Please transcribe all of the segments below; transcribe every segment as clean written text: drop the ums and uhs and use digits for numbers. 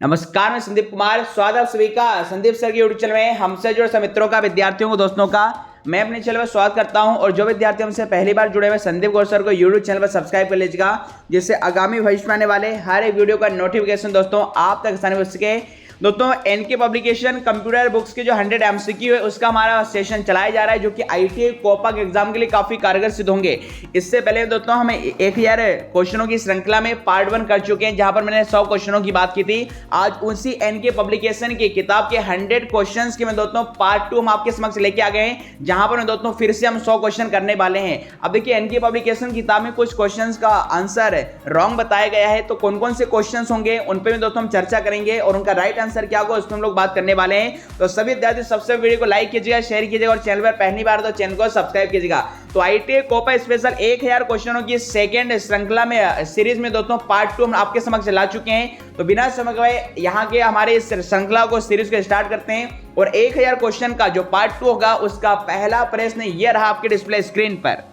नमस्कार, मैं संदीप कुमार। स्वागत है सभी का संदीप सर के यूट्यूब चैनल में। हमसे जुड़े सब मित्रों का, विद्यार्थियों को, दोस्तों का मैं अपने चैनल में स्वागत करता हूं। और जो विद्यार्थी हमसे पहली बार जुड़े हुए संदीप गौर सर को यूट्यूब चैनल पर सब्सक्राइब कर लीजिएगा, जिससे आगामी भविष्य में आने वाले हर एक वीडियो का नोटिफिकेशन दोस्तों आप तक आसानी हो सके। दोस्तों एनके पब्लिकेशन कंप्यूटर बुक्स के जो 100 एमसीक्यू है उसका हमारा सेशन चलाया जा रहा है, जो कि आईटीआई कोपा के एग्जाम के लिए काफी कारगर सिद्ध होंगे। इससे पहले दोस्तों हमें 1000 क्वेश्चनों की श्रृंखला में पार्ट 1 कर चुके हैं, जहां पर मैंने 100 क्वेश्चनों की बात की थी। आज उसी एनके पब्लिकेशन की किताब के 100 क्वेश्चन के मैं दोस्तों पार्ट 2 हम आपके समक्ष लेके आ गए हैं, जहां पर दोस्तों फिर से हम 100 क्वेश्चन करने वाले हैं। अब देखिए एनके पब्लिकेशन किताब में कुछ क्वेश्चन का आंसर रॉन्ग बताया गया है, तो कौन कौन से क्वेश्चन होंगे उन पर भी दोस्तों हम चर्चा करेंगे, और उनका राइट आंसर क्या होगा उस पर हम लोग बात करने वाले हैं। तो सभी विद्यार्थी सबसे वीडियो को लाइक कीजिएगा, शेयर कीजिएगा, और चैनल पर पहली बार तो चैनल को सब्सक्राइब कीजिएगा। तो आईटीआई कोपा स्पेशल 1000 क्वेश्चनों की सेकंड श्रृंखला में सीरीज में दोस्तों पार्ट 2 हम आपके समक्ष ला चुके हैं। तो बिना समय गवाए यहाँ के हमारे इस श्रृंखला को सीरीज को स्टार्ट करते हैं। और 1000 क्वेश्चन का जो पार्ट 2 होगा उसका पहला प्रश्न ये रहा आपके डिस्प्ले स्क्रीन पर।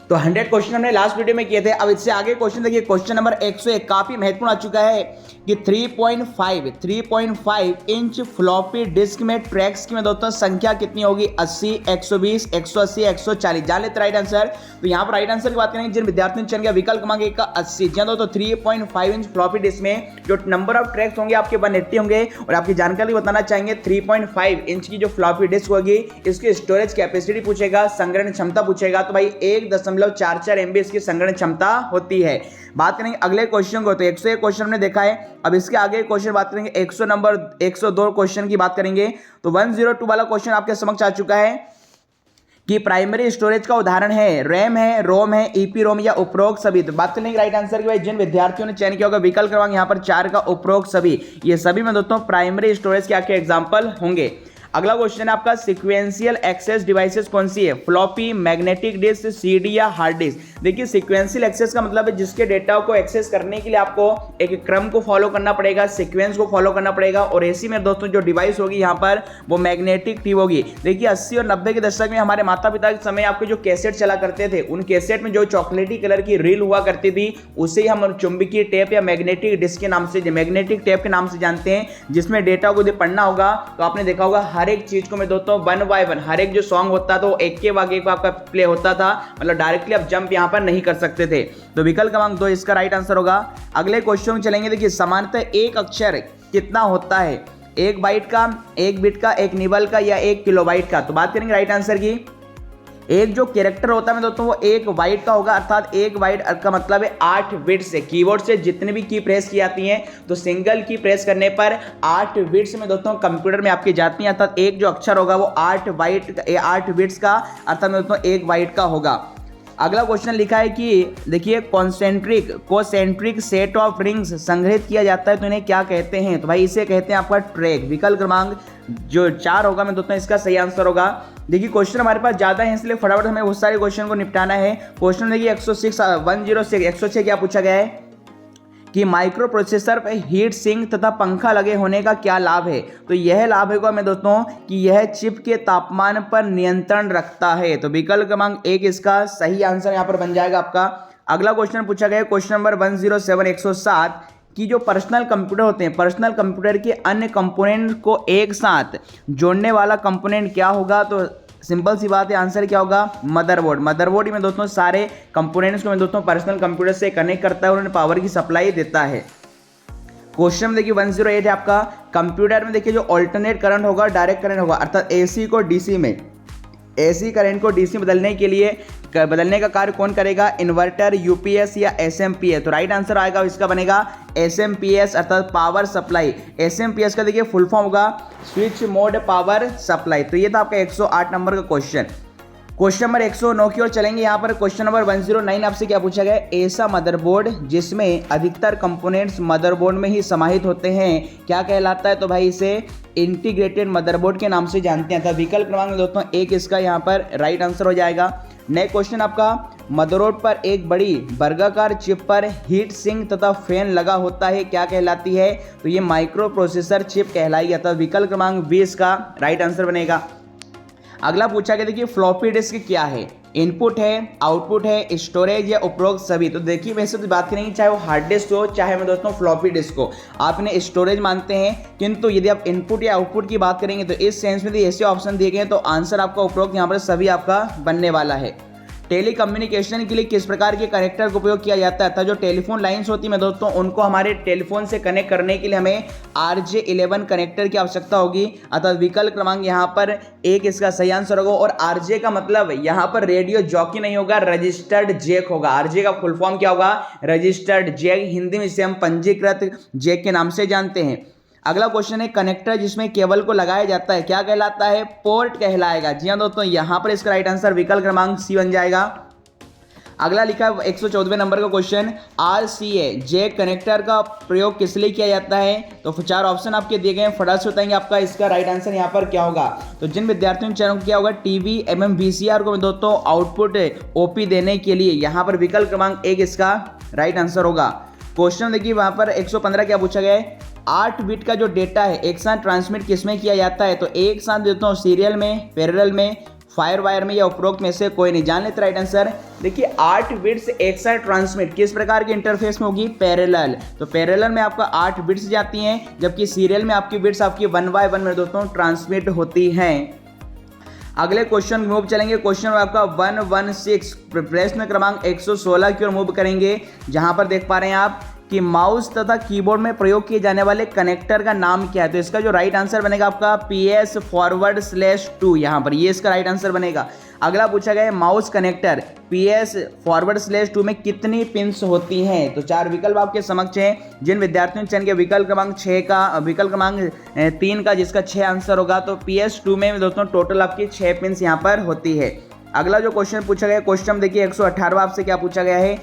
तो 100 क्वेश्चन हमने लास्ट वीडियो में किए थे। अब इससे आगे क्वेश्चन देखिए, क्वेश्चन नंबर 101 काफी महत्वपूर्ण आ चुका है कि 3.5 इंच फ्लॉपी डिस्क में ट्रैक्स की दोस्तों संख्या कितनी होगी? 80, 120, 180, 140। जान लेते राइट आंसर। तो यहाँ पर राइट आंसर की बात करेंगे, जिन विद्यार्थियों ने चयन किया विकल्प क्रमांक 1 का 80। जी दोस्तों 3.5 इंच फ्लॉपी डिस्क में जो नंबर ऑफ ट्रैक्स होंगे आपके 180 होंगे। और आपकी जानकारी बताना चाहेंगे 3.5 इंच की जो फ्लॉपी डिस्क होगी इसकी स्टोरेज कैपेसिटी पूछेगा, संग्रहण क्षमता पूछेगा। तो भाई 1.44 MB इसकी संग्रहण क्षमता होती है। बात करेंगे अगले क्वेश्चन को, तो 101 क्वेश्चन हमने देखा है। अब इसके आगे क्वेश्चन बात करेंगे 102 क्वेश्चन की बात करेंगे। तो 102 वाला क्वेश्चन आपके समक्ष आ चुका है कि प्राइमरी स्टोरेज का उदाहरण है रैम है, रोम है, ईपी रोम या उपरोक्त सभी। तो बात करेंगे राइट आंसर की, भाई जिन विद्यार्थियों ने चयन किया होगा विकल्प क्रमांक यहाँ पर 4 का उपरोक्त सभी, ये सभी में दोस्तों प्राइमरी स्टोरेज के आपके एग्जाम्पल होंगे। अगला क्वेश्चन है आपका, सिक्वेंशियल एक्सेस डिवाइसेस कौन सी है? फ्लॉपी, मैग्नेटिक डिस्क, सीडी या हार्ड डिस्क। देखिए सिक्वेंशियल एक्सेस का मतलब है जिसके डेटा को एक्सेस करने के लिए आपको एक क्रम को फॉलो करना पड़ेगा, सीक्वेंस को फॉलो करना पड़ेगा। और ऐसी में दोस्तों जो डिवाइस होगी यहाँ पर वो मैग्नेटिक टी होगी। देखिए 80 और 90 के दशक में हमारे माता पिता के समय आपके जो कैसेट चला करते थे, उन कैसेट में जो चॉकलेटी कलर की रील हुआ करती थी उसे हम चुंबकीय टेप या मैग्नेटिक डिस्क के नाम से, मैग्नेटिक टेप के नाम से जानते हैं, जिसमें डेटा को पढ़ना होगा। तो आपने देखा होगा हर एक चीज को मैं दोस्तों 1 बाय 1 हर एक जो सॉन्ग होता था वो एक के बाद एक आपका प्ले होता था, मतलब डायरेक्टली आप जंप यहां पर नहीं कर सकते थे। तो विकल्प क्रमांक 2 इसका राइट आंसर होगा। अगले क्वेश्चन में चलेंगे। देखिए सामान्यतः एक अक्षर कितना होता है? 1 बाइट का, 1 बिट का, 1 निबल का या 1 किलोबाइट का? तो बात करेंगे राइट आंसर की। एक जो कैरेक्टर होता है दोस्तों वो 1 बाइट का होगा, अर्थात 1 बाइट का मतलब है 8 बिट्स से। कीबोर्ड से जितने भी की प्रेस की जाती हैं तो सिंगल की प्रेस करने पर 8 बिट्स में दोस्तों कंप्यूटर में आपकी जाती हैं, अर्थात एक जो अक्षर होगा वो 8 बिट्स का, अर्थात दोस्तों 1 बाइट का होगा। अगला क्वेश्चन लिखा है कि देखिए कोसेंट्रिक सेट ऑफ रिंग्स संग्रहित किया जाता है तो इन्हें क्या कहते हैं? तो भाई इसे कहते हैं आपका ट्रैक। विकल्प क्रमांक जो 4 होगा मैं दोस्तों इसका सही आंसर होगा। देखिए क्वेश्चन हमारे पास ज्यादा है इसलिए फटाफट हमें बहुत सारे क्वेश्चन को निपटाना है। क्वेश्चन देखिए 106 क्या पूछा गया है कि माइक्रो प्रोसेसर पर हीट सिंक तथा पंखा लगे होने का क्या लाभ है? तो यह लाभ होगा मैं दोस्तों कि यह चिप के तापमान पर नियंत्रण रखता है। तो विकल्प क्रमांक 1 इसका सही आंसर यहां पर बन जाएगा आपका। अगला क्वेश्चन पूछा गया क्वेश्चन नंबर 107 कि जो पर्सनल कंप्यूटर होते हैं, पर्सनल कंप्यूटर के अन्य कंपोनेंट को एक साथ जोड़ने वाला कंपोनेंट क्या होगा? तो सिंपल सी बात है, आंसर क्या होगा? मदरबोर्ड। मदरबोर्ड ही में दोस्तों सारे कंपोनेंट्स को मैं दोस्तों पर्सनल कंप्यूटर से कनेक्ट करता है और उन्हें पावर की सप्लाई देता है। क्वेश्चन में देखिए 108 है आपका, कंप्यूटर में देखिए जो ऑल्टरनेट करंट होगा डायरेक्ट करंट होगा, अर्थात एसी को डीसी में, एसी करंट को डीसी बदलने का कार्य कौन करेगा? इन्वर्टर, यूपीएस या एसएमपीएस? तो राइट आंसर आएगा इसका बनेगा एसएमपीएस, अर्थात पावर सप्लाई। एसएमपीएस का देखिए फुल फॉर्म होगा स्विच मोड पावर सप्लाई। तो ये था आपका 108 नंबर का क्वेश्चन। क्वेश्चन नंबर 109 की ओर चलेंगे। यहाँ पर क्वेश्चन नंबर 109 आपसे क्या पूछा गया? ऐसा मदरबोर्ड जिसमें अधिकतर कंपोनेंट्स मदरबोर्ड में ही समाहित होते हैं क्या कहलाता है? तो भाई इसे इंटीग्रेटेड मदरबोर्ड के नाम से जानते हैं। था विकल्प क्रमांक दोस्तों 1 इसका यहाँ पर राइट आंसर हो जाएगा। नेक्स्ट क्वेश्चन आपका, मदरबोर्ड पर एक बड़ी वर्गाकार चिप पर हीट सिंक तथा फैन लगा होता है क्या कहलाती है? तो ये माइक्रो प्रोसेसर चिप कहलाई जाता है। विकल्प क्रमांक 20 का राइट आंसर बनेगा। अगला पूछा गया देखिए फ्लॉपी डिस्क क्या है? इनपुट है, आउटपुट है, स्टोरेज या उपरोक्त सभी। तो देखिए वैसे तो बात करेंगे चाहे वो हार्ड डिस्क हो चाहे मैं दोस्तों फ्लॉपी डिस्क हो, आप इन्हें स्टोरेज मानते हैं, किंतु यदि आप इनपुट या आउटपुट की बात करेंगे तो इस सेंस में ऐसे ऑप्शन दिए गए हैं तो आंसर आपका उपरोक्त यहाँ पर सभी आपका बनने वाला है। टेली कम्युनिकेशन के लिए किस प्रकार के कनेक्टर का उपयोग किया जाता है, जो टेलीफोन लाइंस होती है मैं दोस्तों उनको हमारे टेलीफोन से कनेक्ट करने के लिए हमें RJ11 कनेक्टर की आवश्यकता होगी। अतः विकल्प क्रमांक यहाँ पर एक इसका सही आंसर होगा। और RJ का मतलब यहाँ पर रेडियो जॉकी नहीं होगा, रजिस्टर्ड जैक होगा। RJ का फुल फॉर्म क्या होगा, रजिस्टर्ड जैक, हिंदी में इसे हम पंजीकृत जैक के नाम से जानते हैं। अगला क्वेश्चन है कनेक्टर जिसमें केबल को लगाया जाता है क्या कहलाता है, पोर्ट कहलाएगा। जी हाँ दोस्तों, यहां पर इसका राइट आंसर विकल्प क्रमांक सी बन जाएगा। अगला लिखा है 114वें नंबर का क्वेश्चन, RCA जैक कनेक्टर का प्रयोग किस लिए किया जाता है। तो 4 ऑप्शन आपके दिए गए हैं, फटाफट से बताएंगे आपका इसका राइट आंसर यहाँ पर क्या होगा। तो जिन विद्यार्थियों ने चयन किया होगा टीवी एवं VCR को दोस्तों आउटपुट OP देने के लिए, यहाँ पर विकल्प क्रमांक 1 इसका राइट आंसर होगा। क्वेश्चन देखिए वहां पर 115 क्या पूछा गया है, 8 बिट का जो डेटा है एक साथ ट्रांसमिट किसमें किया जाता है। तो एक साथ देता हूँ सीरियल में, पैरेलल में, फायर वायर में या उपरोक्त में से कोई नहीं। जान लेते राइट आंसर। देखिए 8 बिट्स एक साथ ट्रांसमिट किस प्रकार के इंटरफेस में होगी, पैरेलल। तो पैरेलल में आपका 8 बिट्स जाती हैं, जबकि सीरियल में आपकी बिट्स आपकी 1 बाय 1 में दोस्तों ट्रांसमिट होती हैं। अगले क्वेश्चन मूव चलेंगे, क्वेश्चन आपका 116 प्रश्न क्रमांक 116 की ओर मूव करेंगे, जहां पर देख पा रहे हैं आप कि माउस तथा कीबोर्ड में प्रयोग किए जाने वाले कनेक्टर का नाम क्या है। तो इसका जो राइट आंसर बनेगा आपका PS/2, यहाँ पर ये इसका राइट आंसर बनेगा। अगला पूछा गया है माउस कनेक्टर PS/2 में कितनी पिंस होती हैं। तो 4 विकल्प आपके समक्ष हैं, जिन विद्यार्थियों ने चयन किया विकल्प क्रमांक 6 का, विकल्प क्रमांक 3 का, जिसका 6 आंसर होगा। तो PS2 में दोस्तों टोटल आपकी 6 पिंस यहाँ पर होती है। अगला जो क्वेश्चन पूछा गया, क्वेश्चन देखिए 118 आपसे क्या पूछा गया है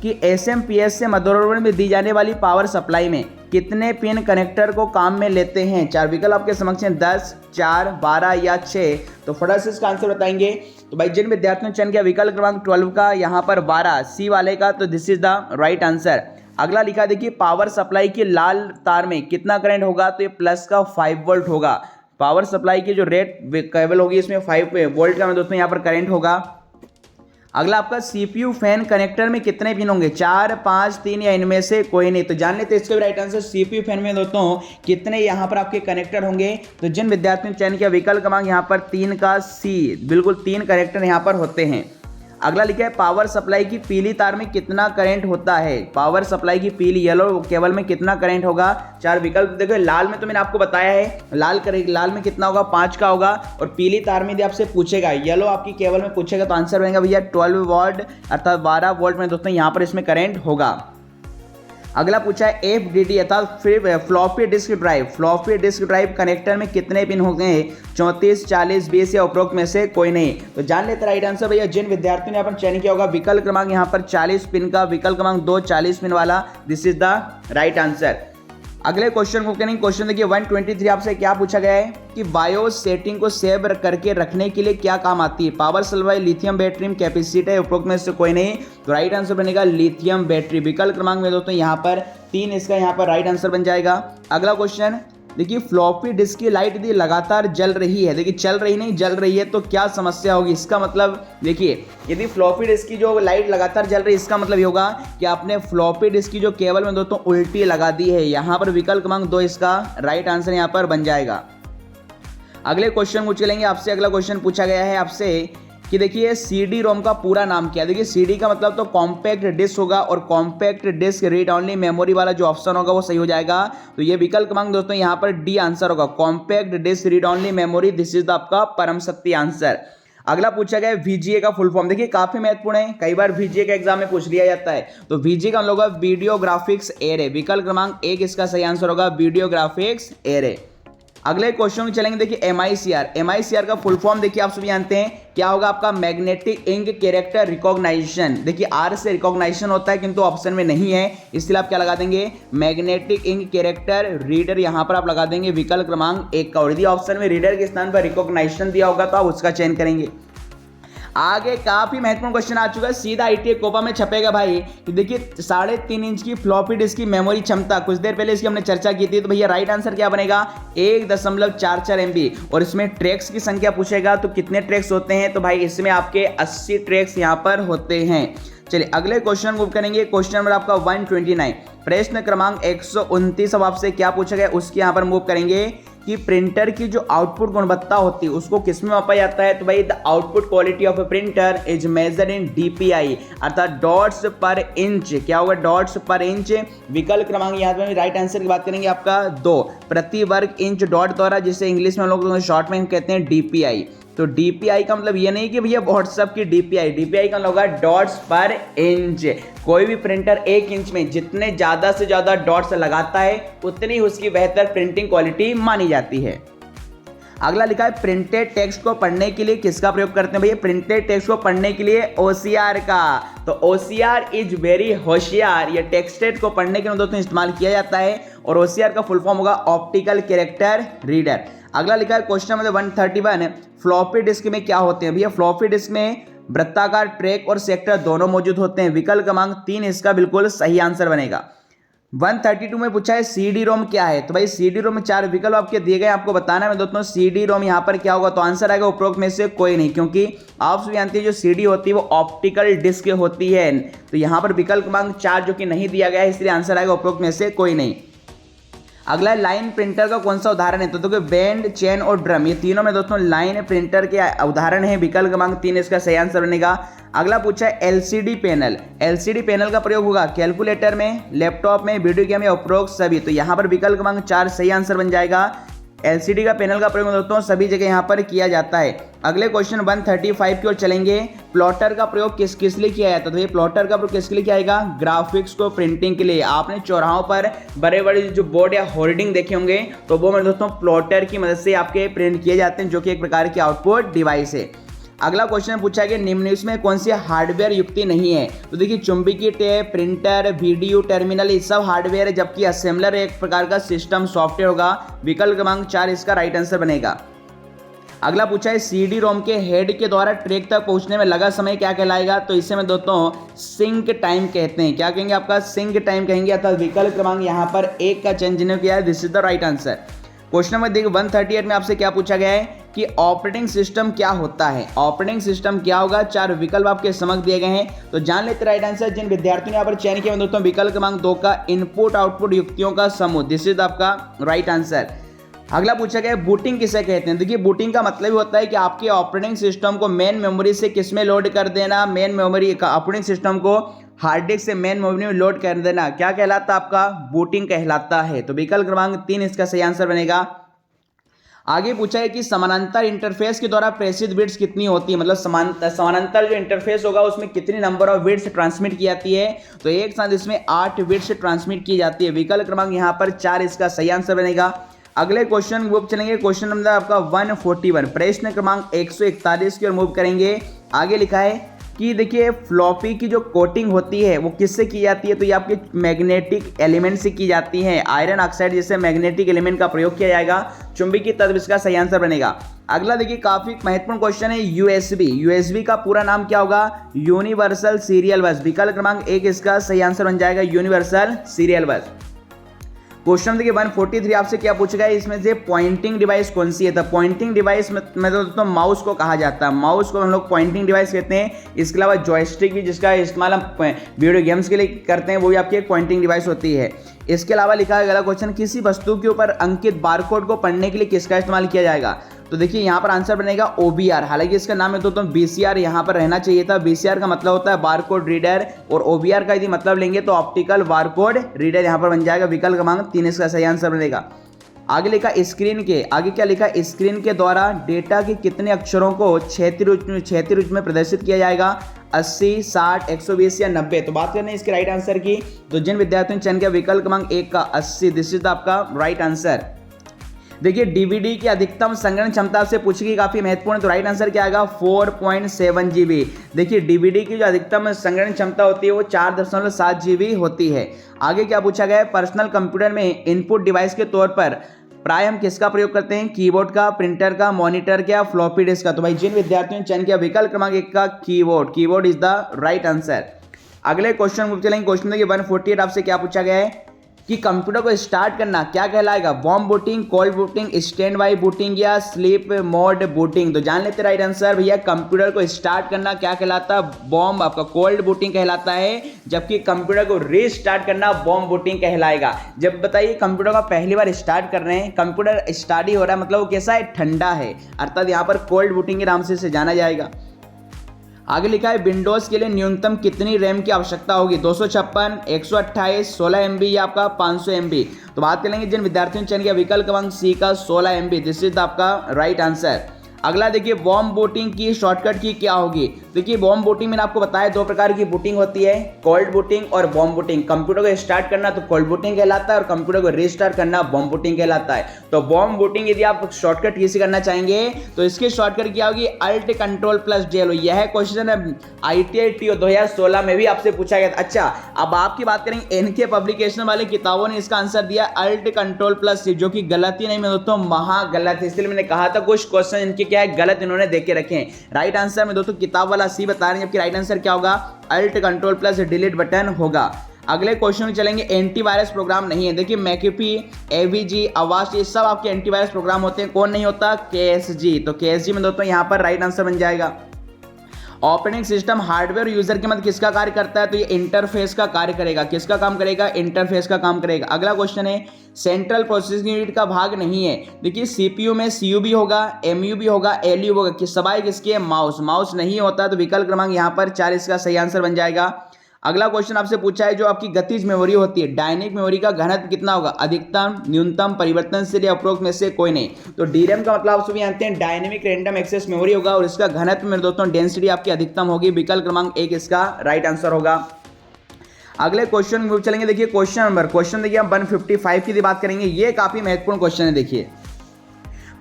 कि SMPS से मदरबोर्ड में दी जाने वाली पावर सप्लाई में कितने पिन कनेक्टर को काम में लेते हैं। 4 विकल्प आपके समक्ष हैं, 10, 4, 12 या 6। तो फटाफट से इसका आंसर बताएंगे। तो भाई जिन विद्यार्थियों ने चयन किया विकल्प क्रमांक 12 का, यहाँ पर 12 सी वाले का, तो this is the right answer. अगला लिखा देखिए पावर सप्लाई की लाल तार में कितना करंट होगा। तो ये प्लस का 5 वोल्ट होगा। पावर सप्लाई की जो रेड केबल होगी इसमें 5 वोल्ट का दोस्तों यहाँ पर करंट होगा। अगला आपका CPU फैन कनेक्टर में कितने पिन होंगे, 4, 5, 3 या इनमें से कोई नहीं। तो जान लेते हैं इसका भी राइट आंसर। CPU फैन में दोस्तों कितने यहाँ पर आपके कनेक्टर होंगे। तो जिन विद्यार्थियों ने चयन किया विकल्प क्रमांक यहाँ पर 3 का C, बिल्कुल 3 कनेक्टर यहाँ पर होते हैं। अगला लिखा है पावर सप्लाई की पीली तार में कितना करंट होता है। पावर सप्लाई की पीली येलो केबल में कितना करंट होगा। 4 विकल्प देखो, लाल में तो मैंने आपको बताया है, लाल में कितना होगा, 5 का होगा। और पीली तार में यदि आपसे पूछेगा, येलो आपकी केबल में पूछेगा, तो आंसर बनेगा भैया 12 वोल्ट अर्थात 12 वोल्ट में दोस्तों यहाँ पर इसमें करंट होगा। अगला पूछा है FDD अर्थात floppy disk drive. Floppy disk drive connector में कितने पिन हो गए, 34, 40, 20 या उपरोक्त में से कोई नहीं। तो जान लेते राइट आंसर भैया। जिन विद्यार्थियों ने अपन चयन किया होगा विकल्प क्रमांक यहाँ पर 40 पिन का, विकल्प क्रमांक 2 40 पिन वाला, this is the right answer. अगले क्वेश्चन को करेंगे। क्वेश्चन देखिए 123 आपसे क्या पूछा गया है कि बायोस सेटिंग को सेव करके रखने के लिए क्या काम आती है। Power supply, lithium battery, capacitor, उपरोक्त में से कोई नहीं। तो राइट आंसर बनेगा लिथियम बैटरी। विकल्प क्रमांक में दोस्तों यहाँ पर 3 इसका यहाँ पर राइट आंसर बन जाएगा। अगला क्वेश्चन देखिए फ्लॉपी डिस्क की लाइट यदि लगातार जल रही है, देखिए चल रही नहीं जल रही है, तो क्या समस्या होगी। इसका मतलब देखिए यदि फ्लॉपी डिस्क की जो लाइट लगातार जल रही है, इसका मतलब ये होगा कि आपने फ्लॉपी डिस्क की जो केबल में दोस्तों उल्टी लगा दी है। यहाँ पर विकल्प क्रमांक 2 इसका राइट आंसर यहाँ पर बन जाएगा। अगले क्वेश्चन पूछ लेंगे आपसे। अगला क्वेश्चन पूछा गया है आपसे कि देखिए CD-ROM का पूरा नाम क्या है। देखिए CD का मतलब तो कॉम्पैक्ट डिस्क होगा, और compact disc read only memory वाला जो ऑप्शन होगा वो सही हो जाएगा। तो ये विकल्प क्रमांक दोस्तों यहाँ पर D आंसर होगा, compact disc read only memory, this is the आपका परम शक्ति आंसर। अगला पूछा गया VGA का फुल फॉर्म। देखिए काफी महत्वपूर्ण है, कई बार VGA का एग्जाम में पूछ लिया जाता है। तो VGA का मतलब वीडियो ग्राफिक्स एरे, विकल्प क्रमांक 1 इसका सही आंसर होगा, वीडियो ग्राफिक्स एरे। अगले क्वेश्चन में चलेंगे। देखिए MICR का फुल फॉर्म देखिए आप सभी जानते हैं क्या होगा आपका, मैग्नेटिक इंक कैरेक्टर रिकॉग्नाइजेशन। देखिए R से रिकॉग्नाइजेशन होता है किंतु ऑप्शन में नहीं है, इसलिए आप क्या लगा देंगे, मैग्नेटिक इंक कैरेक्टर रीडर, यहां पर आप लगा देंगे विकल्प क्रमांक 1 का। और यदि ऑप्शन में रीडर के स्थान पर रिकॉग्नाइजेशन दिया होगा तो आप उसका चयन करेंगे। आगे काफी महत्वपूर्ण क्वेश्चन आ चुका है, सीधा ITA कोपा में छपेगा भाई। कि देखिए 3.5 इंच की फ्लॉपी डिस्क की मेमोरी क्षमता, कुछ देर पहले इसकी हमने चर्चा की थी। तो भैया राइट आंसर क्या बनेगा 1.44 MB। और इसमें ट्रैक्स की संख्या पूछेगा तो कितने ट्रैक्स होते हैं, तो भाई इसमें आपके 80 ट्रैक्स यहाँ पर होते हैं। चलिए अगले क्वेश्चन मूव करेंगे। क्वेश्चन नंबर आपका 129, प्रश्न क्रमांक 129। अब आपसे क्या पूछा गया उसके यहाँ पर मूव करेंगे कि प्रिंटर की जो आउटपुट गुणवत्ता होती है उसको किस में मापा जाता है। तो भाई the output quality of A printer is measured in DPI अर्थात डॉट्स पर इंच। क्या होगा डॉट्स पर इंच। विकल्प क्रमांक यहाँ पर राइट आंसर की बात करेंगे आपका 2 प्रति वर्ग इंच डॉट द्वारा, जिसे इंग्लिश में हम लोग शॉर्ट में कहते हैं DPI। तो DPI का मतलब ये नहीं कि भैया व्हाट्सएप की DPI का मतलब होगा डॉट्स पर इंच। कोई भी प्रिंटर 1 इंच में जितने ज्यादा से ज्यादा डॉट्स लगाता है उतनी उसकी बेहतर प्रिंटिंग क्वालिटी मानी जाती है। अगला लिखा है प्रिंटेड टेक्स्ट को पढ़ने के लिए किसका प्रयोग करते हैं भैया। प्रिंटेड टेक्स्ट को पढ़ने के लिए OCR का। तो OCR इज वेरी होशियार, ये टेक्स्टेड को पढ़ने के लिए दोस्तों इस्तेमाल किया जाता है और OCR का फुल फॉर्म होगा ऑप्टिकल कैरेक्टर रीडर। अगला लिखा है क्वेश्चन नंबर 131, फ्लॉपी डिस्क में क्या होते हैं भैया। फ्लॉपी डिस्क में वृत्ताकार ट्रैक और सेक्टर दोनों मौजूद होते हैं। विकल्प क्रमांक 3 इसका बिल्कुल सही आंसर बनेगा। 132 में पूछा है CD-ROM क्या है। तो भाई CD-ROM में 4 विकल्प आपके दिए गए, आपको बताना है दोस्तों CD-ROM यहाँ पर क्या होगा। तो आंसर आएगा उपरोक्त में से कोई नहीं, क्योंकि आप सभी जानते हैं जो CD होती है वो ऑप्टिकल डिस्क होती है। तो यहाँ पर विकल्प क्रमांक 4 जो कि नहीं दिया गया है, इसलिए आंसर आएगा उपरोक्त में से कोई नहीं। अगला लाइन प्रिंटर का कौन सा उदाहरण है। तो देखो बैंड, चेन और ड्रम, ये तीनों में दोस्तों लाइन प्रिंटर के उदाहरण है। विकल्प क्रमांक 3 इसका सही आंसर बनेगा। अगला पूछा है LCD पैनल। LCD पैनल का प्रयोग होगा कैलकुलेटर में, लैपटॉप में, वीडियो गेम या उपरोक्त सभी। तो यहाँ पर विकल्प क्रमांक 4 सही आंसर बन जाएगा। LCD का पैनल का प्रयोग दोस्तों सभी जगह यहाँ पर किया जाता है। अगले क्वेश्चन 135 की ओर चलेंगे। प्लॉटर का प्रयोग किस किस लिए किया जाता है। तो ये प्लॉटर का प्रयोग किसके लिए किया जाएगा। ग्राफिक्स को प्रिंटिंग के लिए। आपने चौराहों पर बड़े बड़े जो बोर्ड या होर्डिंग देखे होंगे, तो वो में दोस्तों प्लॉटर की मदद से आपके प्रिंट किए जाते हैं, जो कि एक प्रकार की आउटपुट डिवाइस है। अगला क्वेश्चन पूछा गया निम्न में कौन सी हार्डवेयर युक्ति नहीं है। तो देखिए चुंबकीय टेप, प्रिंटर, VDU टर्मिनल, ये सब हार्डवेयर है, जबकि असेंबलर एक प्रकार का सिस्टम सॉफ्टवेयर होगा। विकल्प क्रमांक 4 इसका राइट आंसर बनेगा। अगला पूछा है CD-ROM के हेड के द्वारा ट्रैक तक पहुंचने में लगा समय क्या कहलाएगा। तो इसे में दोस्तों सिंक टाइम कहते हैं। क्या कहेंगे आपका सिंक टाइम कहेंगे, अर्थात विकल्प क्रमांक यहाँ पर 1 का चयन जिन्होंने किया है, this is the right answer. Question number देखिए 138 में आपसे क्या पूछा गया है कि ऑपरेटिंग सिस्टम क्या होता है। ऑपरेटिंग सिस्टम क्या होगा, 4 विकल्प आपके समक्ष दिए गए हैं, तो जान लेते राइट आंसर। जिन विद्यार्थियों ने यहाँ पर चयन किया दोस्तों विकल्प क्रमांक 2 का इनपुट आउटपुट युक्तियों का समूह, दिस इज आपका राइट आंसर। अगला पूछा गया बूटिंग किसे कहते हैं। देखिए बूटिंग का मतलब होता है कि आपके ऑपरेटिंग सिस्टम को मेन मेमोरी से किस में लोड कर देना। मेन मेमोरी का ऑपरेटिंग सिस्टम को हार्ड डिस्क से मेन मेमोरी में लोड कर देना, क्या कहलाता है आपका बूटिंग कहलाता है। तो विकल्प क्रमांक 3 इसका सही आंसर बनेगा। आगे पूछा है कि समानांतर इंटरफेस के द्वारा प्रेषित बिट्स कितनी होती है। मतलब समानांतर जो इंटरफेस होगा उसमें कितनी नंबर ऑफ बिट्स ट्रांसमिट की जाती है। तो एक साथ इसमें 8 बिट्स ट्रांसमिट की जाती है। विकल्प क्रमांक यहाँ पर 4 इसका सही आंसर बनेगा। अगले क्वेश्चन मूव चलेंगे। क्वेश्चन नंबर आपका 141, प्रश्न क्रमांक 141 की ओर मूव करेंगे। आगे लिखा है कि देखिए फ्लॉपी की जो कोटिंग होती है वो किससे की जाती है। तो ये आपके मैग्नेटिक एलिमेंट से की जाती है। आयरन ऑक्साइड जैसे मैग्नेटिक एलिमेंट का प्रयोग किया जाएगा। चुंबकीय तत्व इसका सही आंसर बनेगा। अगला देखिए काफी महत्वपूर्ण क्वेश्चन है USB का पूरा नाम क्या होगा। यूनिवर्सल सीरियल बस। विकल्प क्रमांक 1 इसका सही आंसर बन जाएगा यूनिवर्सल सीरियल बस। क्वेश्चन देखिए 143 आपसे क्या पूछा गया है, इसमें से पॉइंटिंग डिवाइस कौन सी है। तो पॉइंटिंग डिवाइस में तो दोस्तों माउस को कहा जाता है। माउस को हम लोग पॉइंटिंग डिवाइस कहते हैं। इसके अलावा जॉयस्टिक भी, जिसका इस्तेमाल हम वीडियो गेम्स के लिए करते हैं, वो भी आपकी एक पॉइंटिंग डिवाइस होती है। इसके अलावा लिखा है अगला क्वेश्चन, किसी वस्तु के ऊपर अंकित बारकोड को पढ़ने के लिए किसका इस्तेमाल किया जाएगा। तो देखिए यहाँ पर आंसर बनेगा OBR। हालांकि इसका नाम है तो VCR यहाँ पर रहना चाहिए था। VCR का मतलब होता है बारकोड रीडर, और OBR का यदि मतलब लेंगे तो ऑप्टिकल बारकोड रीडर यहाँ पर बन जाएगा। विकल्प क्रमांक 3 इसका सही आंसर बनेगा। आगे लिखा स्क्रीन के, आगे क्या लिखा, स्क्रीन के द्वारा डेटा के कितने अक्षरों को क्षैतिज रूप में प्रदर्शित किया जाएगा। 80, 60, 120 या 90। तो बात करने इसके राइट आंसर की, तो जिन विद्यार्थियों ने चयन किया विकल्प क्रमांक 1 का 80, दिस इज आपका राइट आंसर। देखिए DVD की अधिकतम संग्रहण क्षमता से पूछी गई, काफी महत्वपूर्ण। तो राइट आंसर क्या आएगा 4.7 GB। देखिए DVD की जो अधिकतम संग्रहण क्षमता होती है वो 4.7 GB होती है। आगे क्या पूछा गया है, पर्सनल कंप्यूटर में इनपुट डिवाइस के तौर पर प्राय हम किसका प्रयोग करते हैं, कीबोर्ड का, प्रिंटर का, मॉनिटर का, फ्लॉपी डिस्क का। तो भाई जिन विद्यार्थियों ने चयन किया विकल्प क्रमांक 1 का keyboard is the right answer. अगले क्वेश्चन को चलेंगे। क्वेश्चन देखिए 148 आपसे क्या पूछा गया है कि कंप्यूटर को स्टार्ट करना क्या कहलाएगा, warm booting, cold booting, stand by booting या स्लीप मोड बूटिंग। तो जान लेते राइट आंसर भैया, कंप्यूटर को स्टार्ट करना क्या कहलाता है, वार्म आपका कोल्ड बूटिंग कहलाता है, जबकि कंप्यूटर को रीस्टार्ट करना वार्म बूटिंग कहलाएगा। जब बताइए कंप्यूटर का पहली बार स्टार्ट कर रहे हैं, कंप्यूटर स्टार्ट ही हो रहा है, मतलब वो कैसा है, ठंडा है, अर्थात यहाँ पर कोल्ड बूटिंग के नाम से इसे जाना जाएगा। आगे लिखा है विंडोज के लिए न्यूनतम कितनी रैम की आवश्यकता होगी, 256, 128, 16 MB या आपका 500 MB। तो बात करेंगे जिन विद्यार्थियों ने चयन किया विकल्प क्रमांक सी का 16 MB, दिस इज आपका राइट आंसर। अगला देखिए वार्म बूटिंग की शॉर्टकट की क्या होगी। देखिए वार्म बूटिंग मैंने आपको बताया दो प्रकार की बूटिंग होती है, कोल्ड बूटिंग और वार्म बूटिंग। कंप्यूटर को स्टार्ट करना तो कोल्ड बूटिंग कहलाता है और कंप्यूटर को रीस्टार्ट करना वार्म बूटिंग कहलाता है। तो वार्म बूटिंग यदि आप शॉर्टकट किसी करना चाहेंगे तो इसकी शॉर्टकट क्या होगी, अल्ट कंट्रोल प्लस JL। यह क्वेश्चन ITI TO 2016 में भी आपसे पूछा गया था। अच्छा अब आपकी बात करेंगे NK पब्लिकेशन वाले किताबों ने इसका आंसर दिया अल्ट कंट्रोल प्लस C, जो कि गलत ही नहीं, मैं दोस्तों महागलत है। इसलिए मैंने कहा था कुछ क्वेश्चन इनके क्या है, गलत इन्होंने देख के रखे हैं। राइट आंसर में दोस्तों किताब वाला C बता रहे हैं, जबकि राइट आंसर क्या होगा, alt control plus delete button होगा। अगले क्वेश्चन में चलेंगे। एंटीवायरस प्रोग्राम नहीं है, देखिए मैकेफी, AVG, अवास्ट, ये सब आपके एंटीवायरस प्रोग्राम होते हैं। कौन नहीं होता, KSG। तो KSG में दोस्तों यहां पर राइट आंसर बन जाएगा। ऑपरेटिंग सिस्टम हार्डवेयर यूजर के मध्य किसका कार्य करता है, तो ये इंटरफेस का कार्य करेगा। किसका काम करेगा, इंटरफेस का काम करेगा। अगला क्वेश्चन है सेंट्रल प्रोसेसिंग यूनिट का भाग नहीं है। देखिए CPU में CU भी होगा, MU भी होगा, LU होगा, किस सवाई किसकी है, माउस नहीं होता। तो विकल्प क्रमांक यहाँ पर 4 इसका सही आंसर बन जाएगा। अगला क्वेश्चन आपसे पूछा है जो आपकी गतिज मेमोरी होती है, डायनेमिक मेमोरी का घनत्व कितना होगा, अधिकतम, न्यूनतम, परिवर्तनशील या उपरोक्त में से कोई नहीं। तो DRAM का मतलब आप सभी जानते हैं डायनेमिक रैंडम एक्सेस मेमोरी होगा और इसका घनत्व मेरे दोस्तों डेंसिटी आपकी अधिकतम होगी। विकल्प क्रमांक 1 इसका राइट आंसर होगा। अगले क्वेश्चन में चलेंगे। देखिए क्वेश्चन देखिए हम 155 की बात करेंगे। ये काफी महत्वपूर्ण क्वेश्चन है। देखिए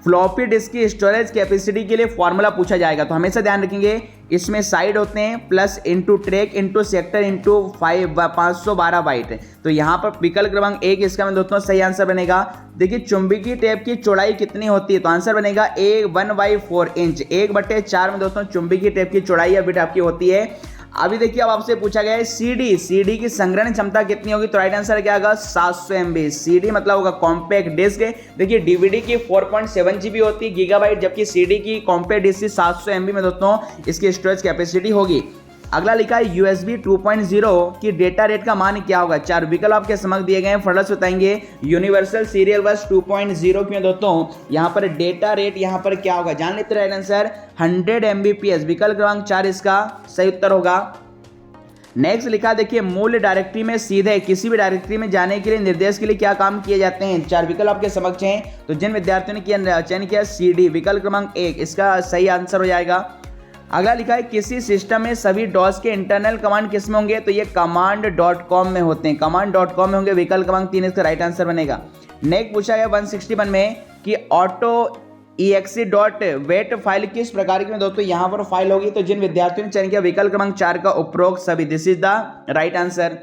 फ्लॉपी डिस्क की स्टोरेज कैपेसिटी के लिए फॉर्मूला पूछा जाएगा, तो हमेशा ध्यान रखेंगे इसमें साइड होते हैं plus into track into sector into 512 byte. तो यहाँ पर विकल्प क्रमांक 1 इसका में दोस्तों सही आंसर बनेगा। देखिए चुंबकीय टेप की चौड़ाई कितनी होती है, तो आंसर बनेगा 1/4 इंच। 1/4 में दोस्तों चुंबकीय टेप की चौड़ाई या बिट आपकी होती है। अभी देखिए अब आपसे पूछा गया है CD की संग्रहण क्षमता कितनी होगी, तो राइट आंसर क्या होगा, 700 MB। CD मतलब होगा कॉम्पैक्ट डिस्क। देखिए DVD की 4.7 GB होती है गीगाबाइट, जबकि CD की कॉम्पैक्ट डिस्क 700 MB में दोस्तों इसकी स्टोरेज कैपेसिटी होगी। अगला लिखा है USB 2.0 की डेटा रेट का मान क्या होगा। 4 विकल्प आपके समझ दिए गए हैं, फटाफट बताएंगे। यूनिवर्सल सीरियल बस 2.0 की दोस्तों यहाँ पर डेटा रेट यहाँ पर क्या होगा, जान लेते राइट आंसर 100 Mbps। विकल्प क्रमांक 4 इसका सही उत्तर होगा। नेक्स्ट लिखा देखिए मूल डायरेक्टरी में सीधे किसी भी डायरेक्टरी में जाने के लिए निर्देश के लिए क्या काम किए जाते हैं। 4 विकल्प आपके समक्ष हैं, तो जिन विद्यार्थियों ने किया चयन किया CD, विकल्प क्रमांक 1 इसका सही आंसर हो जाएगा। अगला लिखा है किसी सिस्टम में सभी DOS के इंटरनल कमांड किस में होंगे, तो ये command.com में होते हैं, command.com में होंगे। विकल्प क्रमांक 3 इसका राइट आंसर बनेगा। नेक्स्ट पूछा गया 161 में कि auto.exe.wait फाइल किस प्रकार की में दोस्तों यहाँ पर फाइल होगी, तो जिन विद्यार्थियों ने चयन किया विकल्प क्रमांक 4 का उपरोक्त सभी, this is the right answer.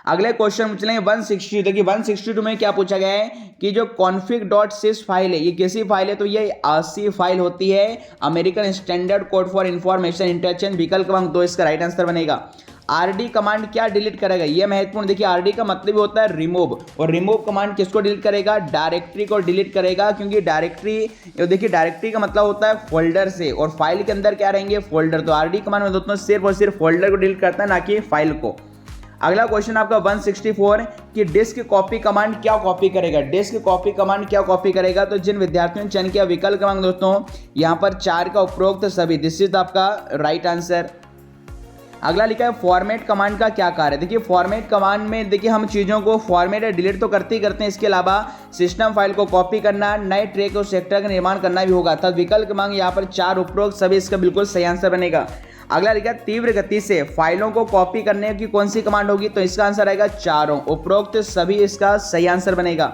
अगले क्वेश्चन चलेंगे 162। देखिए 162 में क्या पूछा गया है कि जो config.sys फाइल है ये कैसी फाइल है, तो ये ASCII फाइल होती है, American standard code for information interchange. विकल्प क्रमांक 2 इसका राइट आंसर बनेगा। RD कमांड क्या डिलीट करेगा, ये महत्वपूर्ण। देखिए RD का मतलब होता है रिमूव, और रिमूव कमांड किसको डिलीट करेगा, डायरेक्टरी को डिलीट करेगा, क्योंकि डायरेक्टरी देखिए डायरेक्टरी का मतलब होता है फोल्डर से, और फाइल के अंदर क्या रहेंगे, फोल्डर। तो RD कमांड में दोस्तों सिर्फ और सिर्फ फोल्डर को डिलीट करता है, ना कि फाइल को। अगला क्वेश्चन आपका 164 कि डिस्क कॉपी कमांड क्या कॉपी करेगा। डिस्क कॉपी कमांड क्या कॉपी करेगा, तो जिन विद्यार्थियों ने चयन किया विकल्प क्रमांक दोस्तों यहाँ पर 4 का उपरोक्त सभी, दिस इज आपका राइट आंसर। अगला लिखा है फॉर्मेट कमांड का क्या कार्य है। देखिए फॉर्मेट कमांड में देखिए हम चीज़ों को फॉर्मेट या डिलीट तो करते ही करते हैं, इसके अलावा सिस्टम फाइल को कॉपी करना, नए ट्रैक और सेक्टर का निर्माण करना भी होगा। तब विकल्प क्रमांक यहाँ पर 4 उपरोक्त सभी इसका बिल्कुल सही आंसर बनेगा। अगला लिखा तीव्र गति से फाइलों को कॉपी करने की कौन सी कमांड होगी, तो इसका आंसर आएगा चारों उपरोक्त सभी इसका सही आंसर बनेगा।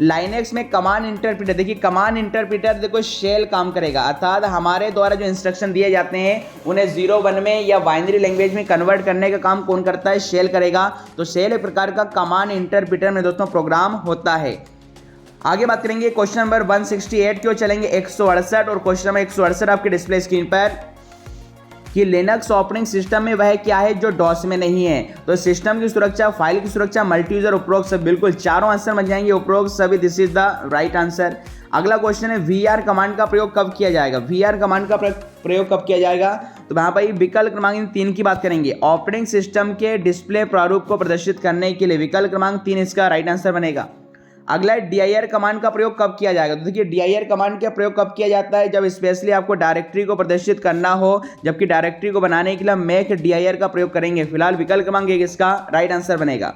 लाइनेक्स में कमांड इंटरप्रीटर, देखिए कमांड इंटरप्रीटर देखो शेल काम करेगा, अर्थात हमारे द्वारा जो इंस्ट्रक्शन दिए जाते हैं उन्हें 0-1 में या बाइनरी लैंग्वेज में कन्वर्ट करने का काम कौन करता है, शेल करेगा। तो शेल एक प्रकार का कमांड इंटरप्रीटर में दोस्तों प्रोग्राम होता है। आगे बात करेंगे क्वेश्चन नंबर 168 की ओर चलेंगे 168 और क्वेश्चन नंबर 168 आपके डिस्प्ले स्क्रीन पर कि लिनक्स ऑपरेटिंग सिस्टम में वह क्या है जो डॉस में नहीं है। तो सिस्टम की सुरक्षा, फाइल की सुरक्षा, मल्टी यूजर, उपरोक्त सब बिल्कुल चारों आंसर बन जाएंगे, उपरोक्त सभी, this is the right answer. अगला क्वेश्चन है वीआर कमांड का प्रयोग कब किया जाएगा। वीआर कमांड का प्रयोग कब किया जाएगा, तो वहां पर विकल्प क्रमांक 3 की बात करेंगे। ऑपरेटिंग सिस्टम के डिस्प्ले प्रारूप को प्रदर्शित करने के लिए विकल्प क्रमांक 3 इसका राइट आंसर बनेगा। अगला है dir कमांड का प्रयोग कब किया जाएगा। तो देखिए dir कमांड का प्रयोग कब किया जाता है, जब स्पेशली आपको डायरेक्टरी को प्रदर्शित करना हो, जबकि डायरेक्टरी को बनाने के लिए हम मेक dir का प्रयोग करेंगे। फिलहाल विकल्प क्रमांक 1 इसका राइट आंसर बनेगा।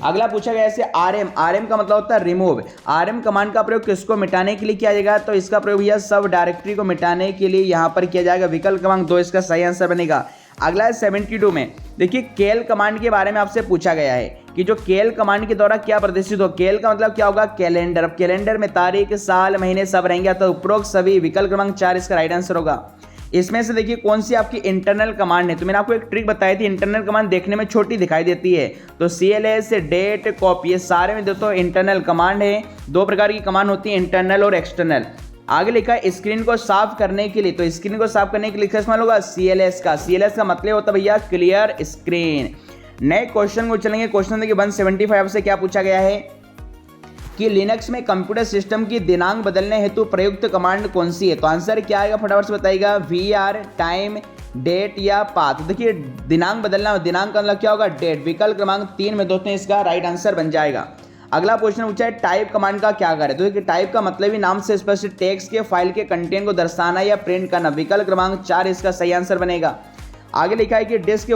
अगला पूछा गया है आरएम का मतलब होता है रिमूव। आरएम कमांड का प्रयोग किसको मिटाने के लिए किया जाएगा, तो इसका प्रयोग यह सब डायरेक्टरी को मिटाने के लिए यहां पर किया जाएगा। विकल्प क्रमांक 2 इसका सही आंसर बनेगा। अगला है 72 में देखिए केल कमांड के बारे में आपसे पूछा गया है कि जो केल कमांड के द्वारा क्या प्रदर्शित हो। केल का मतलब क्या होगा, कैलेंडर। अब कैलेंडर में तारीख, साल, महीने सब रहेंगे, तो उपरोक्त सभी, विकल्प क्रमांक 4 इसका राइट आंसर होगा। इसमें से देखिए कौन सी आपकी इंटरनल कमांड है। तो मैंने आपको एक ट्रिक बताई थी, इंटरनल कमांड देखने में छोटी दिखाई देती है, तो CLS, डेट, कॉपी, ये सारे में दोस्तों इंटरनल कमांड है। 2 प्रकार की कमांड होती है, इंटरनल और एक्सटर्नल। आगे लिखा है स्क्रीन को साफ करने के लिए, तो स्क्रीन को साफ करने के लिए लिखा होगा CLS का। CLS का मतलब होता है भैया क्लियर स्क्रीन। नए क्वेश्चन को चलेंगे। क्वेश्चन देखिए 175 से क्या पूछा गया है कि लिनक्स में कंप्यूटर सिस्टम की दिनांक बदलने हेतु प्रयुक्त कमांड कौन सी है। तो आंसर क्या आएगा फटाफट से बताइएगा, VR, टाइम, डेट या पाथ। देखिए दिनांक बदलना, दिनांक का मतलब क्या होगा, डेट। विकल्प क्रमांक 3 में दोस्तों इसका राइट आंसर बन जाएगा। अगला क्वेश्चन पूछा है टाइप कमांड का क्या कार्य है। तो देखिए टाइप का मतलब ही नाम से स्पष्ट टेक्स्ट के फाइल के कंटेंट को दर्शाना या प्रिंट करना। विकल्प क्रमांक 4 इसका सही आंसर बनेगा। आगे लिखा है कि डिस्क के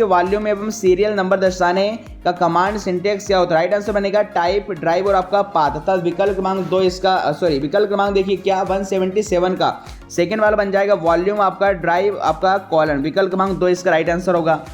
वॉल्यूम एवं सीरियल नंबर दर्शाने का कमांड सिंटेक्स क्या होता है। राइट आंसर बनेगा टाइप, ड्राइव और आपका पाथ, अर्थात विकल्प क्रमांक 2 इसका विकल्प क्रमांक देखिए क्या 177 का सेकंड वाला बन जाएगा, वॉल्यूम आपका, ड्राइव आपका, कॉलन। विकल्प क्रमांक 2 इसका राइट आंसर होगा।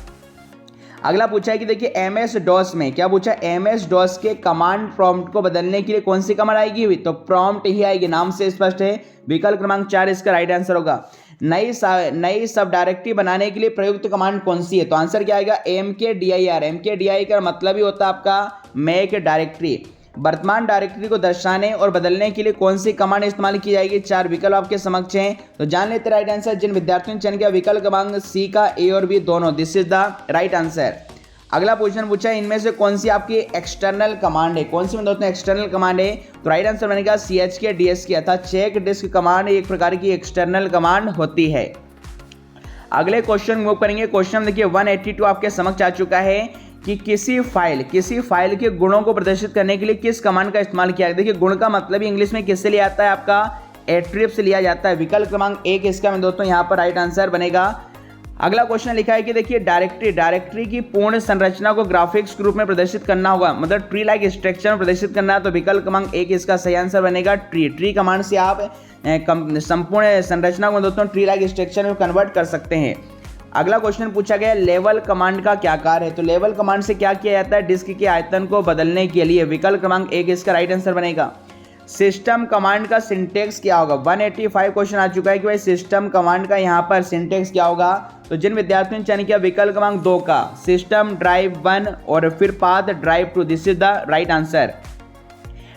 अगला पूछा है कि देखिए MS-DOS में क्या पूछा, MS-DOS के कमांड प्रॉम्प्ट को बदलने के लिए कौन सी कमांड आएगी, तो प्रॉम्प्ट ही आएगी, नाम से स्पष्ट है। विकल्प क्रमांक 4 इसका राइट आंसर होगा। नई सब डायरेक्टरी बनाने के लिए प्रयुक्त कमांड कौन सी है, तो आंसर क्या आएगा, mkdir। mkdir का मतलब ही होता है आपका मेक डायरेक्टरी। वर्तमान डायरेक्टरी को दर्शाने और बदलने के लिए कौन सी कमांड इस्तेमाल की जाएगी। 4 विकल्प आपके समक्ष हैं, तो जान लेते राइट आंसर। जिन विद्यार्थियों ने चयन किया विकल्प क्रमांक C का A और B दोनों, this is the right answer. अगला क्वेश्चन पूछा है इनमें से कौन सी आपकी एक्सटर्नल कमांड है। कौन सी में दोस्तों एक्सटर्नल कमांड है, तो राइट आंसर बनेगा CHK DSK अर्थात चेक डिस्क कमांड एक प्रकार की एक्सटर्नल कमांड होती है। अगले क्वेश्चन मूव करेंगे। क्वेश्चन देखिए 182 आपके समक्ष आ चुका है कि किसी फाइल के गुणों को प्रदर्शित करने के लिए किस कमांड का इस्तेमाल किया है। देखिए गुण का मतलब ही इंग्लिश में किससे लिया जाता है, आपका एट्रिब्यूट से लिया जाता है। विकल्प क्रमांक 1 इसका में दोस्तों यहाँ पर राइट आंसर बनेगा। अगला क्वेश्चन लिखा है कि देखिए डायरेक्टरी की पूर्ण संरचना को ग्राफिक्स के रूप में प्रदर्शित करना होगा, मतलब ट्री लाइक स्ट्रक्चर में प्रदर्शित करना है, तो विकल्प क्रमांक 1 इसका सही आंसर बनेगा ट्री कमांड से आप संपूर्ण संरचना को दोस्तों ट्री लाइक स्ट्रक्चर में कन्वर्ट कर सकते हैं। अगला क्वेश्चन पूछा गया लेवल कमांड का क्या कार्य है। तो लेवल कमांड से क्या किया जाता है, डिस्क के आयतन को बदलने के लिए। विकल्प क्रमांक 1 इसका राइट आंसर बनेगा। सिस्टम कमांड का सिंटेक्स क्या होगा। 185 क्वेश्चन आ चुका है कि भाई सिस्टम कमांड का यहाँ पर सिंटेक्स क्या होगा। तो जिन विद्यार्थियों ने चयन किया विकल्प क्रमांक 2 का सिस्टम ड्राइव 1 और फिर path drive 2, this is the right answer.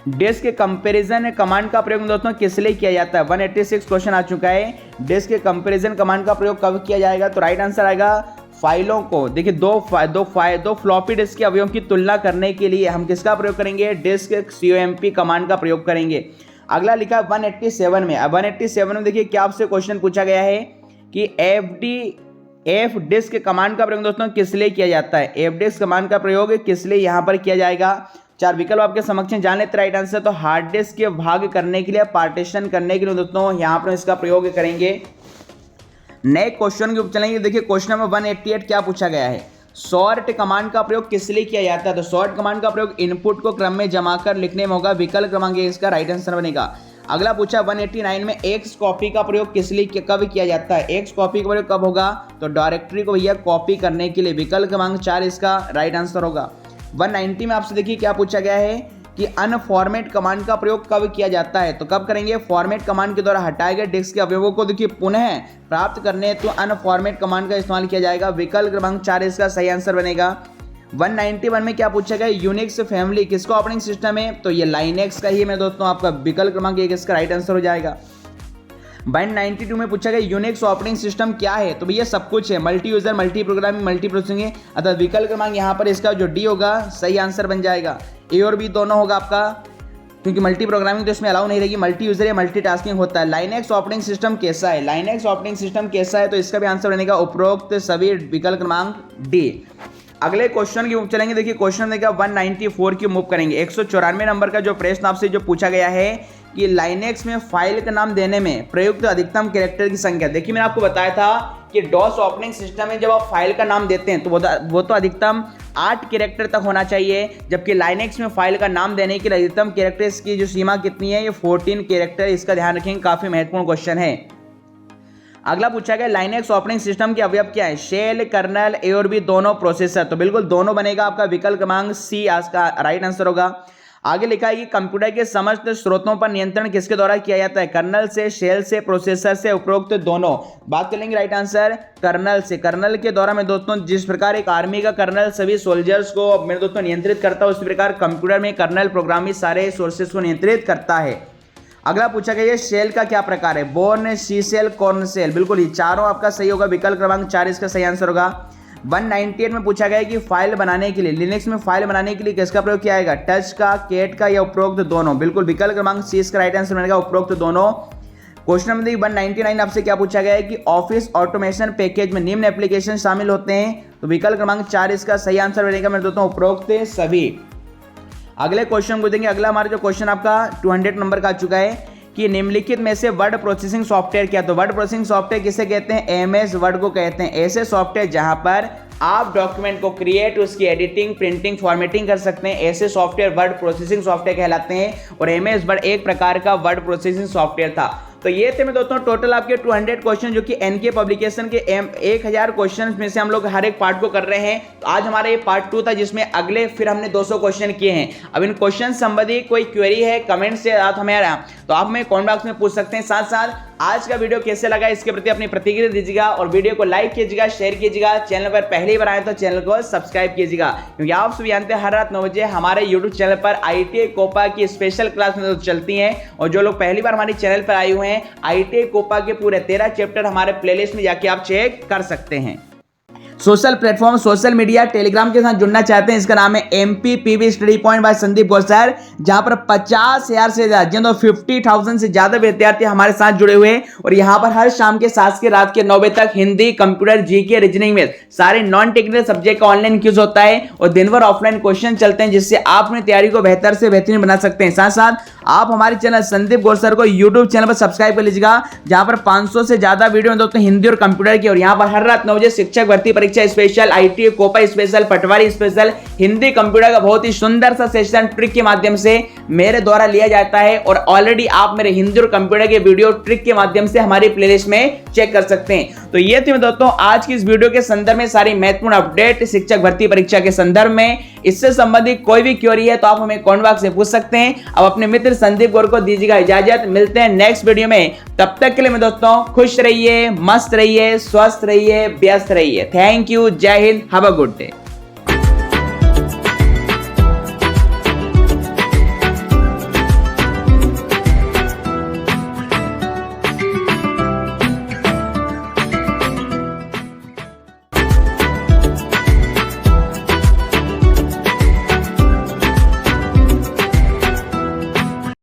Disk comparison command का प्रयोग दोस्तों किस लिए किया जाता है। 186 क्वेश्चन आ चुका है, डिस्क कंपैरिजन कमांड का प्रयोग कब किया जाएगा। तो राइट आंसर आएगा फाइलों को देखिए दो फ्लॉपी डिस्क के अवयवों की तुलना करने के लिए हम किसका प्रयोग करेंगे, डिस्क COMP कमांड का प्रयोग करेंगे। अगला लिखा 187 में। अब 187 में देखिए क्या आपसे क्वेश्चन पूछा गया है कि F डिस्क कमांड का प्रयोग दोस्तों किस लिए किया जाता है। F डिस्क कमांड का प्रयोग किस लिए यहाँ पर किया जाएगा। 4 विकल्प आपके समक्ष जान लेते राइट आंसर। तो हार्ड डिस्क के भाग करने के लिए, पार्टीशन करने के लिए दोस्तों यहाँ पर इसका प्रयोग करेंगे। नए क्वेश्चन के ऊपर चलेंगे। देखिए क्वेश्चन नंबर 188 क्या पूछा गया है, सॉर्ट कमांड का प्रयोग किस लिए किया जाता है। तो सॉर्ट कमांड का प्रयोग इनपुट को क्रम में जमा कर लिखने में होगा। विकल्प क्रमांक 1 इसका राइट आंसर बनेगा। अगला पूछा 189 में एक्स कॉपी का प्रयोग किस लिए कब किया जाता है। एक्स कॉपी का प्रयोग कब होगा, तो डायरेक्टरी को भैया कॉपी करने के लिए। विकल्प क्रमांक 4 इसका राइट आंसर होगा। 190 में आपसे देखिए क्या पूछा गया है कि अनफॉर्मेट कमांड का प्रयोग कब किया जाता है। तो कब करेंगे, फॉर्मेट कमांड के द्वारा हटाए गए डिस्क के अवयवों को देखिए पुनः प्राप्त करने तो अनफॉर्मेट कमांड का इस्तेमाल किया जाएगा। विकल्प क्रमांक 4 इसका सही आंसर बनेगा। 191 में क्या पूछा गया, यूनिक्स फैमिली किसका ऑपरेटिंग सिस्टम है, तो ये लाइनेक्स का ही है मेरे दोस्तों, आपका विकल्प क्रमांक 1 इसका राइट आंसर हो जाएगा। 192 में पूछा गया यूनिक्स ऑपरेटिंग सिस्टम क्या है, तो भैया सब कुछ है, multi user, multi programming, multi processing है, अतः विकल्प क्रमांक यहाँ पर इसका जो डी होगा सही आंसर बन जाएगा। ए और बी दोनों होगा आपका, क्योंकि मल्टी प्रोग्रामिंग तो इसमें अलाउ नहीं रहेगी, मल्टी यूजर या मल्टी टास्किंग होता है। लाइनेक्स ऑपरेटिंग सिस्टम कैसा है, लाइनेक्स ऑपरेटिंग सिस्टम कैसा है, तो इसका भी आंसर बनेगा उपरोक्त सभी, विकल्प क्रमांक डी। अगले क्वेश्चन की मूव चलेंगे। देखिए क्वेश्चन देखिए 194 की मूव करेंगे। 194 नंबर का जो प्रश्न आपसे जो पूछा गया है कि लाइनेक्स में फाइल का नाम देने में प्रयुक्त अधिकतम कैरेक्टर की संख्या। देखिए मैंने आपको बताया था कि डॉस ऑपरेटिंग सिस्टम में जब आप फाइल का नाम देते हैं तो वो तो अधिकतम 8 कैरेक्टर तक होना चाहिए, जबकि लाइनेक्स में फाइल का नाम देने के लिए अधिकतम कैरेक्टर्स की जो सीमा कितनी है, ये 14 कैरेक्टर। इसका ध्यान रखेंगे, काफी महत्वपूर्ण क्वेश्चन है। अगला पूछा गया लाइनेक्स ऑपरेटिंग सिस्टम के अवयव क्या है, शेल, कर्नल, ए और बी दोनों, प्रोसेसर, तो बिल्कुल दोनों बनेगा, आपका विकल्प क्रमांक सी इसका राइट आंसर होगा। आगे लिखा है कि कंप्यूटर के समस्त स्रोतों पर नियंत्रण किसके द्वारा किया जाता है, कर्नल से, शेल से, प्रोसेसर से, उपरोक्त दोनों। बात कर लेंगे राइट आंसर कर्नल से। कर्नल के द्वारा मेरे दोस्तों जिस प्रकार एक आर्मी का कर्नल सभी सोल्जर्स को मेरे दोस्तों नियंत्रित करता है, उसी प्रकार कंप्यूटर में कर्नल प्रोग्राम सारे सोर्सेस को नियंत्रित करता है। अगला पूछा गया ये शेल का क्या प्रकार है, बोर्न, सी सेल, कॉर्न सेल, बिल्कुल ये चारों आपका सही होगा, विकल्प क्रमांक 4 इसका सही आंसर होगा। 198 में पूछा गया कि फाइल बनाने के लिए, लिनक्स में फाइल बनाने के लिए किसका प्रयोग किया जाएगा, टच का, कैट का या उपरोक्त दोनों, बिल्कुल विकल्प क्रमांक सी इसका राइट आंसर बनेगा, उपरोक्त दोनों। क्वेश्चन नंबर 199 आपसे क्या पूछा गया है कि ऑफिस ऑटोमेशन पैकेज में निम्न एप्लीकेशन शामिल होते हैं, तो विकल्प क्रमांक 4 इसका सही आंसर बनेगा मेरे दोस्तों, उपरोक्त सभी। अगले क्वेश्चन को देंगे। अगला हमारा जो क्वेश्चन आपका 200 नंबर का आ चुका है कि निम्नलिखित में से वर्ड प्रोसेसिंग सॉफ्टवेयर क्या, तो वर्ड प्रोसेसिंग सॉफ्टवेयर किसे कहते हैं, एमएस वर्ड को कहते हैं। ऐसे सॉफ्टवेयर जहां पर आप डॉक्यूमेंट को क्रिएट, उसकी एडिटिंग, प्रिंटिंग, फॉर्मेटिंग कर सकते हैं, ऐसे सॉफ्टवेयर वर्ड प्रोसेसिंग सॉफ्टवेयर कहलाते हैं। और एमएस वर्ड एक प्रकार का वर्ड प्रोसेसिंग सॉफ्टवेयर था। तो ये थे मेरे दोस्तों टोटल आपके 200 क्वेश्चन, जो कि एनके पब्लिकेशन के 1000 क्वेश्चन में से हम लोग हर एक पार्ट को कर रहे हैं। तो आज हमारा ये पार्ट 2 था, जिसमें अगले फिर हमने 200 क्वेश्चन किए हैं। अब इन क्वेश्चन संबंधी कोई क्वेरी है कमेंट से आप हमें तो आप हमें कमेंट बॉक्स में पूछ सकते हैं। साथ साथ आज का वीडियो कैसे लगा इसके प्रति अपनी प्रतिक्रिया दीजिएगा, और वीडियो को लाइक कीजिएगा, शेयर कीजिएगा, चैनल पर पहली बार आए तो चैनल को सब्सक्राइब कीजिएगा, क्योंकि आप सभी जानते हैं हर रात 9 बजे हमारे यूट्यूब चैनल पर IITA कोपा की स्पेशल क्लास में चलती हैं। और जो लोग पहली बार हमारे चैनल पर आए हुए हैं, IITA कोपा के पूरे 13 चैप्टर हमारे प्लेलिस्ट में जाके आप चेक कर सकते हैं। Social platform, social media, Telegram के साथ जुड़ना चाहते हैं, इसका नाम है MPPB study point by Sandeep Ghosh sir, जहां पर 50,000 से ज्यादा 50,000 से ज्यादा विद्यार्थी हमारे साथ जुड़े हुए हैं। और यहां पर हर शाम के 7 से रात के 9 बजे तक हिंदी, कंप्यूटर, जीके, रीजनिंग में सारे नॉन टेक्निकल सब्जेक्ट का ऑनलाइन क्विज होता है, और दिन भर ऑफलाइन क्वेश्चन चलते हैं, जिससे आप अपनी तैयारी को बेहतर से बेहतरीन बना सकते हैं। साथ साथ आप हमारे चैनल संदीप घोष सर को यूट्यूब चैनल पर सब्सक्राइब कर लीजिएगा, जहां पर 500 से ज्यादा वीडियो में दोस्तों हिंदी और कंप्यूटर की। और यहां पर हर रात 9 बजे शिक्षक भर्ती परीक्षा स्पेशल, IITA कोपा स्पेशल, पटवारी स्पेशल, हिंदी कंप्यूटर का बहुत ही सुंदर सा सेशन ट्रिक के माध्यम से मेरे द्वारा लिया जाता है। और ऑलरेडी आप मेरे हिंदी और कंप्यूटर के वीडियो ट्रिक के माध्यम से हमारी प्लेलिस्ट में चेक कर सकते हैं। तो ये थी दोस्तों आज की इस वीडियो के संदर्भ में सारी महत्वपूर्ण अपडेट शिक्षक भर्ती परीक्षा के संदर्भ में। इससे संबंधित कोई भी क्वेरी है तो आप हमें कमेंट बॉक्स में पूछ सकते हैं। अब अपने मित्र संदीप गौर को दीजिएगा इजाजत, मिलते हैं नेक्स्ट वीडियो में। तब तक के लिए मैं दोस्तों खुश रहिए, मस्त रहिए, स्वस्थ रहिए, व्यस्त रहिए। थैंक यू, जय Hind, have a good day.